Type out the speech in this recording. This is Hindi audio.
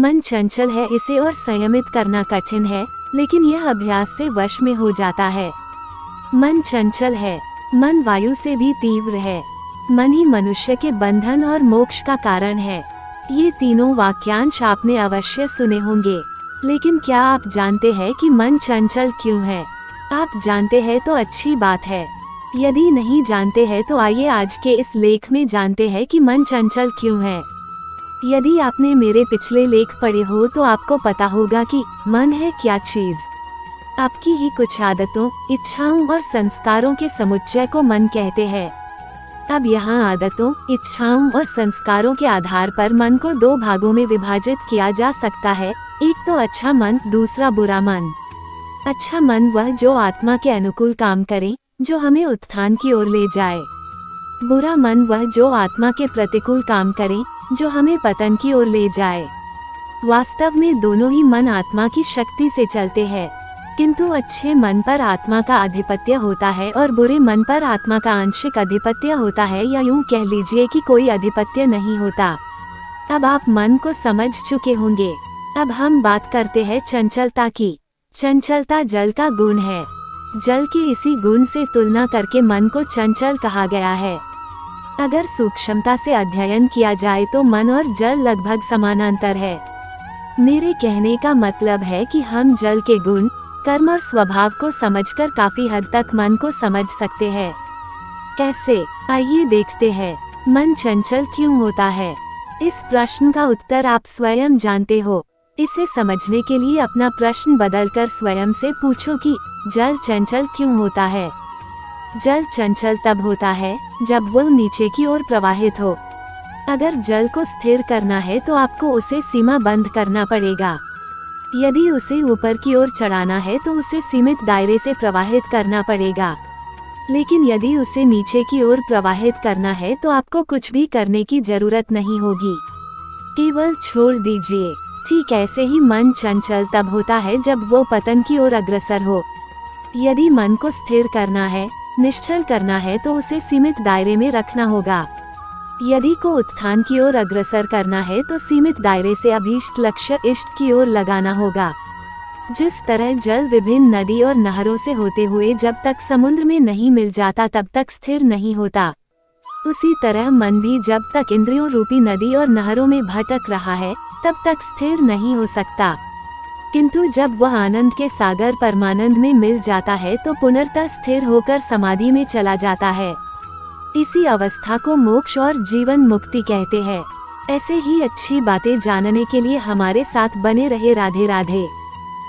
मन चंचल है, इसे और संयमित करना कठिन है, लेकिन यह अभ्यास से वश में हो जाता है। मन चंचल है, मन वायु से भी तीव्र है। मन ही मनुष्य के बंधन और मोक्ष का कारण है। ये तीनों वाक्यांश आपने अवश्य सुने होंगे, लेकिन क्या आप जानते हैं कि मन चंचल क्यों है? आप जानते हैं तो अच्छी बात है। यदि नहीं जानते हैं तो आइए आज के इस लेख में जानते हैं कि मन चंचल क्यों है। यदि आपने मेरे पिछले लेख पढ़े हो तो आपको पता होगा कि मन है क्या चीज। आपकी ही कुछ आदतों, इच्छाओं और संस्कारों के समुच्चय को मन कहते हैं। अब यहाँ आदतों, इच्छाओं और संस्कारों के आधार पर मन को दो भागों में विभाजित किया जा सकता है। एक तो अच्छा मन, दूसरा बुरा मन। अच्छा मन वह जो आत्मा के अनुकूल काम करे, जो हमें उत्थान की ओर ले जाए। बुरा मन वह जो आत्मा के प्रतिकूल काम करे, जो हमें पतन की ओर ले जाए। वास्तव में दोनों ही मन आत्मा की शक्ति से चलते हैं, किंतु अच्छे मन पर आत्मा का आधिपत्य होता है और बुरे मन पर आत्मा का आंशिक आधिपत्य होता है, या यूं कह लीजिए कि कोई आधिपत्य नहीं होता। अब आप मन को समझ चुके होंगे। अब हम बात करते हैं चंचलता की। चंचलता जल का गुण है। जल की इसी गुण से तुलना करके मन को चंचल कहा गया है। अगर सूक्ष्मता से अध्ययन किया जाए तो मन और जल लगभग समानांतर है। मेरे कहने का मतलब है कि हम जल के गुण, कर्म और स्वभाव को समझकर काफी हद तक मन को समझ सकते हैं। कैसे? आइए देखते हैं। मन चंचल क्यों होता है? इस प्रश्न का उत्तर आप स्वयं जानते हो। इसे समझने के लिए अपना प्रश्न बदलकर स्वयं से पूछो कि जल चंचल क्यों होता है? जल चंचल तब होता है जब वह नीचे की ओर प्रवाहित हो। अगर जल को स्थिर करना है तो आपको उसे सीमा बंद करना पड़ेगा। यदि उसे ऊपर की ओर चढ़ाना है तो उसे सीमित दायरे से प्रवाहित करना पड़ेगा। लेकिन यदि उसे नीचे की ओर प्रवाहित करना है तो आपको कुछ भी करने की जरूरत नहीं होगी, केवल छोड़ दीजिए। ठीक ऐसे ही मन चंचल तब होता है जब वो पतन की ओर अग्रसर हो। यदि मन को स्थिर करना है, निश्चल करना है तो उसे सीमित दायरे में रखना होगा। यदि को उत्थान की ओर अग्रसर करना है तो सीमित दायरे से अभीष्ट लक्ष्य इष्ट की ओर लगाना होगा। जिस तरह जल विभिन्न नदी और नहरों से होते हुए जब तक समुद्र में नहीं मिल जाता तब तक स्थिर नहीं होता, उसी तरह मन भी जब तक इंद्रियों रूपी नदी और नहरों में भटक रहा है तब तक स्थिर नहीं हो सकता। किंतु जब वह आनंद के सागर परमानंद में मिल जाता है तो पुनर्तः स्थिर होकर समाधि में चला जाता है। इसी अवस्था को मोक्ष और जीवन मुक्ति कहते हैं। ऐसे ही अच्छी बातें जानने के लिए हमारे साथ बने रहे। राधे राधे।